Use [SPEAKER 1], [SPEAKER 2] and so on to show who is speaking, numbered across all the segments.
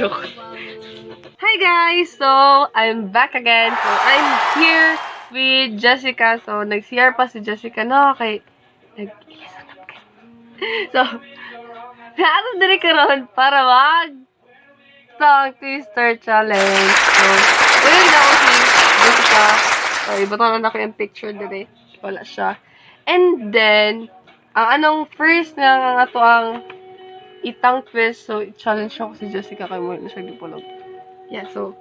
[SPEAKER 1] Joke. Hi guys! So, I'm back again. So, I'm here with Jessica. So, nag-CR pa si Jessica. No, okay. Nag-isanap ka. So, naatong dali ka ron para tongue twister challenge. So, ulit na ako si Jessica. So, ibatangan ako yung picture dali. Wala siya. And then, ang anong first nga ato ang itang twist. So, i-challenge ako si Jessica kay mo na siya gipulog. Yeah, so,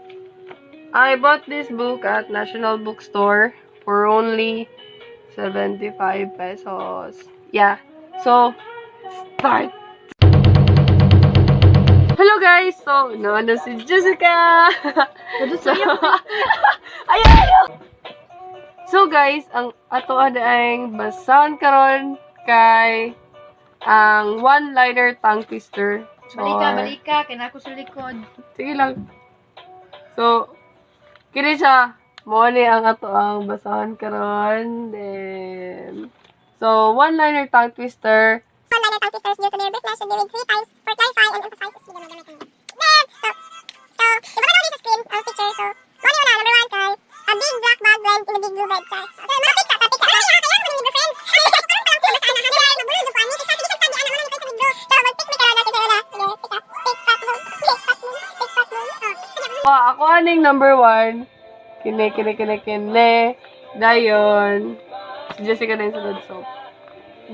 [SPEAKER 1] I bought this book at National Bookstore for only 75 pesos. Yeah, so, start! Hello guys! So, naman si Jessica! So, ayaw! So guys, ang ato ang basahan karon kay ang one-liner tongue twister.
[SPEAKER 2] Balika, kaya ako sa likod.
[SPEAKER 1] Sige lang. So, kini siya. Mo ni ang ato ang basahan karon. Then, so, one-liner tongue twister.
[SPEAKER 3] One-liner tongue twisters due to their brief lesson given 3 times for clarify and emphasize its video gamitin. Then, so, iba na sa screen ang picture. So, mo ni number 1 kay a big black bag blend in a big blue bed. So, mga picture. Ay, kaya ko ni friends.
[SPEAKER 1] Ako aning number 1. Kine. Dayon. Si Jessica din sa so.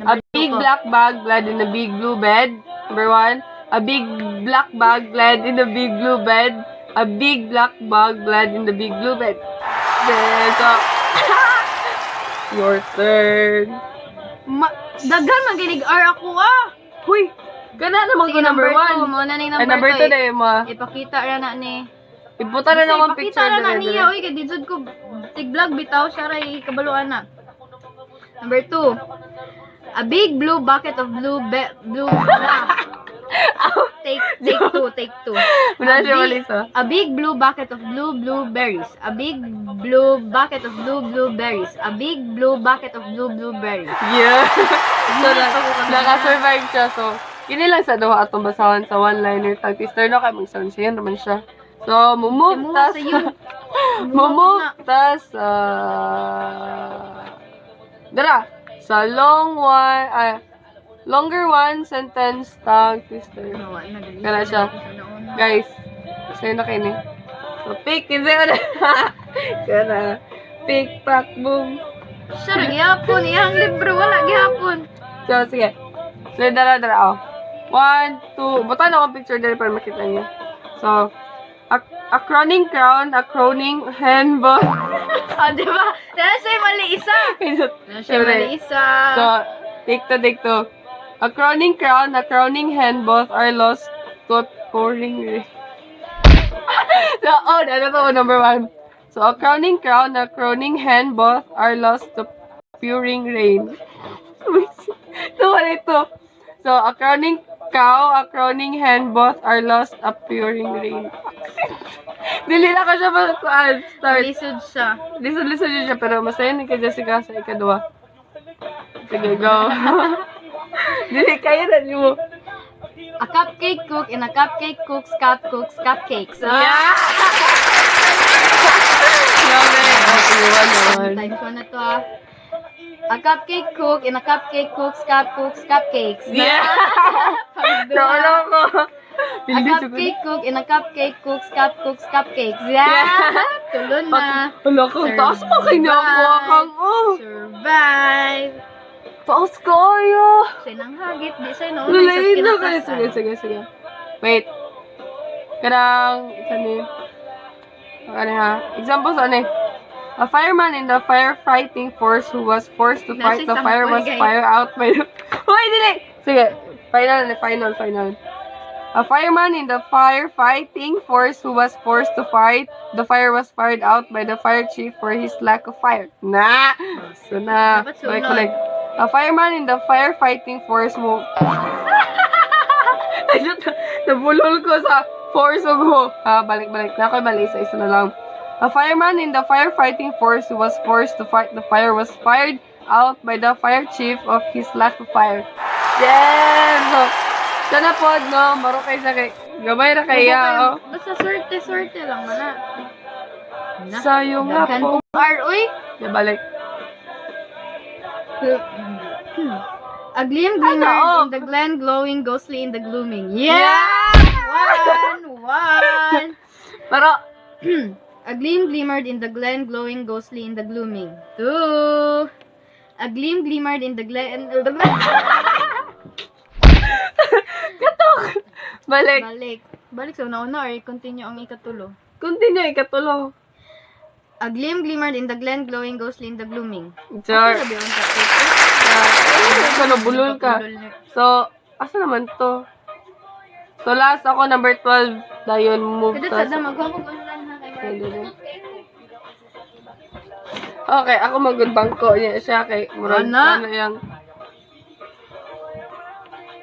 [SPEAKER 1] A big black bag bled in a big blue bed. Number 1. A big black bag bled in a big blue bed. A big black bag bled in the big blue bed. Then, so, your turn.
[SPEAKER 2] Daghan maginig R ako
[SPEAKER 1] Huy! Gana naman ko number 1.
[SPEAKER 2] Mo na ni
[SPEAKER 1] Ay,
[SPEAKER 2] number
[SPEAKER 1] number 2
[SPEAKER 2] 2.
[SPEAKER 1] na yun, ma.
[SPEAKER 2] Ipakita ra na ni.
[SPEAKER 1] Ibuta na naman picture
[SPEAKER 2] Ipakita ra na
[SPEAKER 1] na
[SPEAKER 2] niya, oy kay dito ko tig-vlog bitaw siya ra ikabaluan na. Number 2. A big blue bucket of blue. Take 2.
[SPEAKER 1] Wala siya malisa.
[SPEAKER 2] A big blue bucket of blueberries. A big blue bucket of blueberries. A big blue bucket of blueberries.
[SPEAKER 1] Yeah. So, naka-survive siya. So, yun lang sa duha atong basahan sa one-liner tongue twister. No, kaya mag-sound siya. Yan naman siya. So, mumove tas. Mumove tas. Dara. Sa longer one sentence tongue twister. Kaya siya. Guys. Sa'yo na kayo ni. So, pick. Sa'yo na. Sa'yo na. Pick, pack, boom.
[SPEAKER 2] Siya ra gihapon iyang libro wala gihapon.
[SPEAKER 1] So, sige. So, dara, oh. 1, 2. Buta na akong picture dali para makita niyo. So, a crowning crown, a crowning hen, but...
[SPEAKER 2] Di ba? Dahil siya mali isa.
[SPEAKER 1] So, take to. A crowning crown, a crowning hen, both are lost to pouring rain. So, ano to, number 1. So, a crowning crown, a crowning hen, both are lost to pouring rain. So, ano ito? So, a crowning cow, a crowning hen, both are lost a pouring rain. Dili na ka siya start.
[SPEAKER 2] Lisod siya.
[SPEAKER 1] Lisod siya, pero masaya ni ka Jessica sa ikadwa. Sige, go. Dili, kaya na niyo.
[SPEAKER 2] A cupcake cook and a cupcake cooks cupcakes.
[SPEAKER 1] Yeah! Grabe.
[SPEAKER 2] Time ko na to A cupcake cook and a cupcake cooks cupcakes.
[SPEAKER 1] Yeah! Nakala ko.
[SPEAKER 2] A cupcake cook and a cupcake cooks cupcakes. Yeah! Tulon na.
[SPEAKER 1] Wala kang taas pa kayo niya ako.
[SPEAKER 2] Survive.
[SPEAKER 1] Taas kayo.
[SPEAKER 2] Sinang hagit. Di siya noon.
[SPEAKER 1] Lalain na kayo. Sige. Wait. Karang, isa ni. Ano ha? Examples ano eh. A fireman in the firefighting force who was forced to fight the fire was fired out by the... Uy, dili! Sige. Final. A fireman in the firefighting force who was forced to fight the fire was fired out by the fire chief for his lack of fire. So na. Balik. A fireman in the firefighting force who... Nabulol ko sa force of who. Balik. Na ako mali. Isa na lang. A fireman in the firefighting force who was forced to fight the fire was fired out by the fire chief of his lack of fire. Damn! So, sana po, no? Maro kayo sa kay... Gamay ra kaya, oh.
[SPEAKER 2] Basta swerte lang mana.
[SPEAKER 1] Sayo nga
[SPEAKER 2] Daghan
[SPEAKER 1] po.
[SPEAKER 2] pong R, uy.
[SPEAKER 1] Ya, balik.
[SPEAKER 2] A glimmer
[SPEAKER 1] Ano?
[SPEAKER 2] in the glen, glowing ghostly in the glooming. Yeah! One.
[SPEAKER 1] Pero,
[SPEAKER 2] A gleam glimmered in the glen, glowing ghostly in the glooming. 2. A gleam glimmered in the glen.
[SPEAKER 1] balik.
[SPEAKER 2] Balik sa una-una or continue ang ikatulo.
[SPEAKER 1] Continue, ikatulo.
[SPEAKER 2] A gleam glimmered in the glen, glowing ghostly in the glooming.
[SPEAKER 1] Jar.
[SPEAKER 2] Sabi ang
[SPEAKER 1] Ano, bulol ka. So, asa naman to? So, last ako, number 12. Dayon, move
[SPEAKER 2] Kada
[SPEAKER 1] to.
[SPEAKER 2] sa magkakag-online na kay
[SPEAKER 1] Okay, ako mag-bangko niya siya kay murag
[SPEAKER 2] Ana.
[SPEAKER 1] ano yang.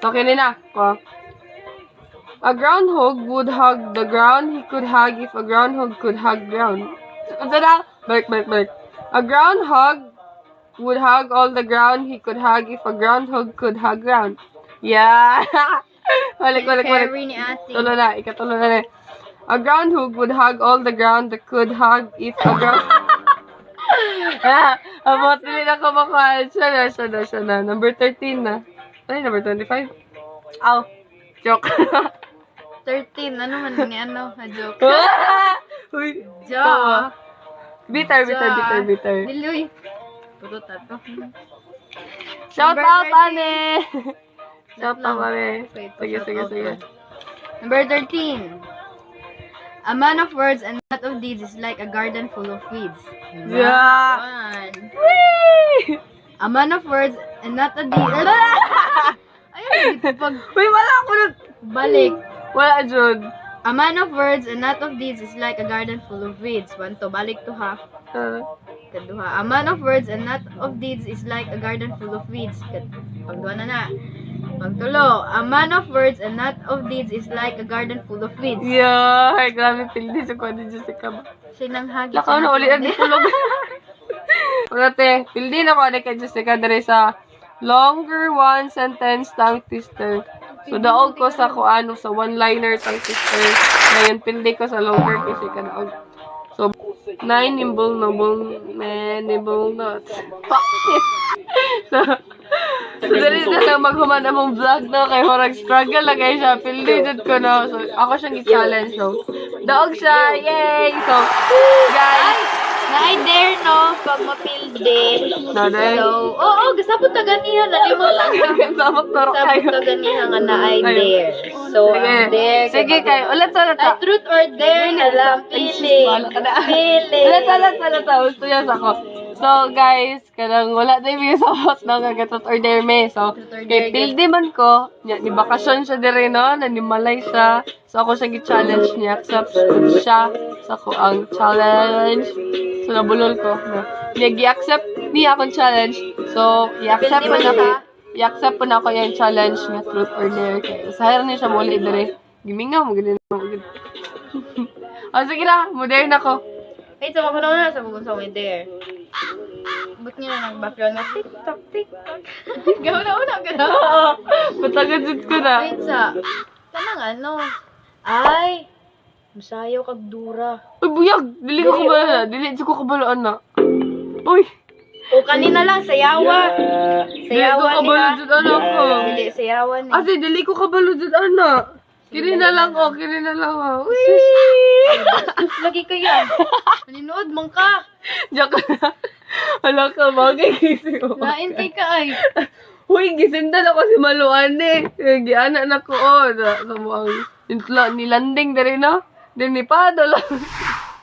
[SPEAKER 1] Okay na ko. A groundhog would hug the ground he could hug if a groundhog could hug ground. Unsa na? Balik. A groundhog would hug all the ground he could hug if a groundhog could hug ground. Yeah. balik.
[SPEAKER 2] Carry ni ate.
[SPEAKER 1] Tulo na, ikatulo na. A groundhog would hug all the ground that could hug if a ground... Abot din ako makuha. Siya na. Number 13 na. Ay, number 25. Ow. Joke.
[SPEAKER 2] 13. Ano man ni ano? A joke.
[SPEAKER 1] Uy.
[SPEAKER 2] Joke.
[SPEAKER 1] Bitter.
[SPEAKER 2] Diloy. Pututan to.
[SPEAKER 1] Shout
[SPEAKER 2] Number
[SPEAKER 1] out,
[SPEAKER 2] 13.
[SPEAKER 1] Ane. Shout out, Ane.
[SPEAKER 2] Wait,
[SPEAKER 1] Sige.
[SPEAKER 2] Number 13. A man of words and not of deeds is like a garden full of weeds.
[SPEAKER 1] Yeah.
[SPEAKER 2] 1.
[SPEAKER 1] Whee!
[SPEAKER 2] A man of words and not of deeds. Ayun, pag
[SPEAKER 1] Uy, wala ako na...
[SPEAKER 2] balik.
[SPEAKER 1] Wala, Jud.
[SPEAKER 2] A man of words and not of deeds is like a garden full of weeds. 1 to. Balik to ha. Kaduha. A man of words and not of deeds is like a garden full of weeds. Pagduha na. Pagtulo. A man of words and not of deeds is like a garden full of weeds.
[SPEAKER 1] Yeah, ay, grabe, pildi sa kuha ni Jessica ba?
[SPEAKER 2] Siya nang hagi.
[SPEAKER 1] Lakaw na ulit ang dipulog. Urate, pildi na ko ni kay Jessica dere sa longer one sentence tongue twister. So, daog ko sa kuano sa one-liner tongue twister. Ngayon, pildi ko sa longer kasi ka daog. So, 9 nimble not. So, dali na lang maghuman among vlog na kay horag struggle na kay siya. Pildi ko na. So, ako siyang i-challenge. So, daog siya. Yay! So, guys,
[SPEAKER 2] Na-dare no, pag mapilde.
[SPEAKER 1] Naday.
[SPEAKER 2] So, gasabot na ganihan. Nalimot lang.
[SPEAKER 1] Sabot na rin kayo.
[SPEAKER 2] Gasabot na ganihan nga na-dare. So,
[SPEAKER 1] Sige.
[SPEAKER 2] ang dare.
[SPEAKER 1] Sige kayo. Ulit sa lata.
[SPEAKER 2] Truth or dare na lang. Pili.
[SPEAKER 1] Ulit. Gusto niya sa ko. So, guys, kanang wala na yung sabot no, kagatot or dare me. So, kay pildi man ko, ni bakasyon siya dire no, nanimalay siya. So, ako siya gi-challenge niya. Accept siya sa ko ang challenge. So, nabulol ko. No? Niya gi-accept niya akong challenge. So, i-accept po na ko. I-accept po na ako yung challenge nga truth or dare. Kaya, sahir niya siya muli dire. Gimingaw mo, ganun mo. O, sige na, mo dare na ko.
[SPEAKER 2] Wait, so makaroon na sa bugon sa may dare. Ba't niya na nag-background na TikTok. Gawin na una, gano'n.
[SPEAKER 1] Patagad ko na.
[SPEAKER 2] Wait, sa, tanang ano, ay, masayaw kag dura.
[SPEAKER 1] Uy, buyag! Dili ko kabalo na. Dili ko kabalaan na. Uy!
[SPEAKER 2] O, kanina lang, sayawa.
[SPEAKER 1] Dili ko kabalo dyan, ano ko.
[SPEAKER 2] Dili, sayawan eh.
[SPEAKER 1] Ate, dili ko kabalo dyan, ano. Kiri na lang ako. Uy!
[SPEAKER 2] Lagi ka yan. Maninood mong ka.
[SPEAKER 1] Joke na. Hala ka, bagay gising mo.
[SPEAKER 2] Naintay ka ay.
[SPEAKER 1] Uy, gisindan ako si Maluan eh. Giana na ko, sa muang nilanding na rin, no? Din ni Pado lang.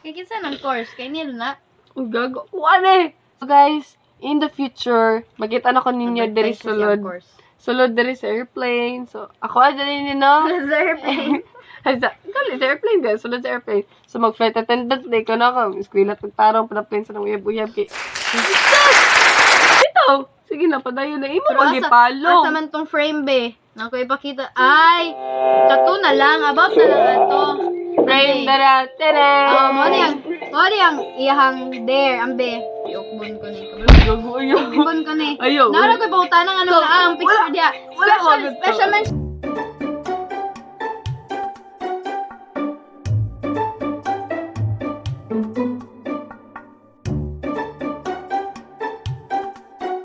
[SPEAKER 2] Kaya kinsa ng course, kay Neil na.
[SPEAKER 1] Ang gago. Kuan eh. So guys, in the future, magkita na ko ninyo diri sulod. Sulod diri sa airplane. So, ako adyan ninyo, no?
[SPEAKER 2] Sa airplane.
[SPEAKER 1] Kali, sa airplane guys. Sulod sa airplane. So, mag-flight attendant day ko na ako. Eskwela, pagtarong, plane sa nang uyab-uyab kay... Ito! Sige na, padayo na. Imo pag-ipalo.
[SPEAKER 2] Asa man tong frame, be? Naku, ipakita. Ay! Tattoo na lang. About na lang ito.
[SPEAKER 1] Frame na na. Tere!
[SPEAKER 2] Mo ang iyahang dare. Ambe. Iukbon ko ni.
[SPEAKER 1] Gago, ayaw.
[SPEAKER 2] Iukbon ko ni.
[SPEAKER 1] Ayaw.
[SPEAKER 2] Nara ko ipautanan ano sa ang picture dia.
[SPEAKER 1] Wala ko
[SPEAKER 2] Special mention.